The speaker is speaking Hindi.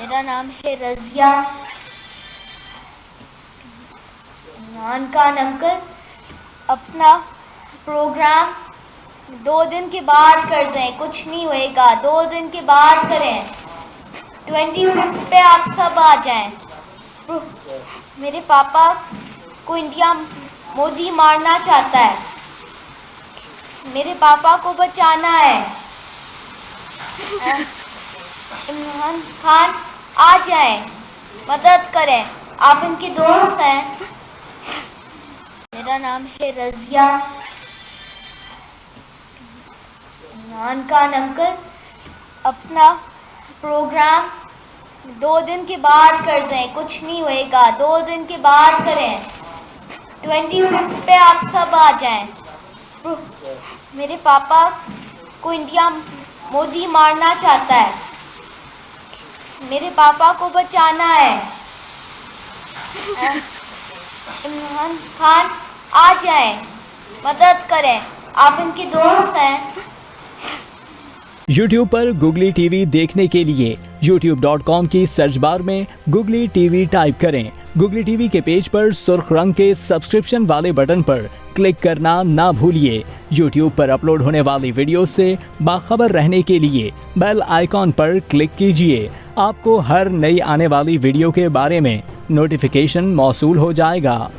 मेरा नाम है रज़िया। इमरान खान अंकल अपना प्रोग्राम 2 दिन के बाद कर दें, कुछ नहीं होएगा, 2 दिन के बाद करें। 25 पे आप सब आ जाएं। मेरे पापा को इंडिया मोदी मारना चाहता है, मेरे पापा को बचाना है। इमरान खान आ जाएं, मदद करें, आप इनके दोस्त हैं। मेरा नाम है रज़िया। इमरान खान अंकल अपना प्रोग्राम 2 दिन के बाद कर दें, कुछ नहीं होएगा, 2 दिन के बाद करें। 25 पे आप सब आ जाएं। मेरे पापा को इंडिया मोदी मारना चाहता है, मेरे पापा को बचाना है। इमरान खान आ जाएं, मदद करें, आप इनके दोस्त हैं। YouTube पर गुगली टीवी देखने के लिए youtube.com की सर्च बार में गुगली टीवी टाइप करें। गुगली टीवी के पेज पर सुर्ख रंग के सब्सक्रिप्शन वाले बटन पर क्लिक करना ना भूलिए। YouTube पर अपलोड होने वाली वीडियो से बाखबर रहने के लिए बेल आइकॉन पर क्लिक कीजिए। आपको हर नई आने वाली वीडियो के बारे में नोटिफिकेशन मौसूल हो जाएगा।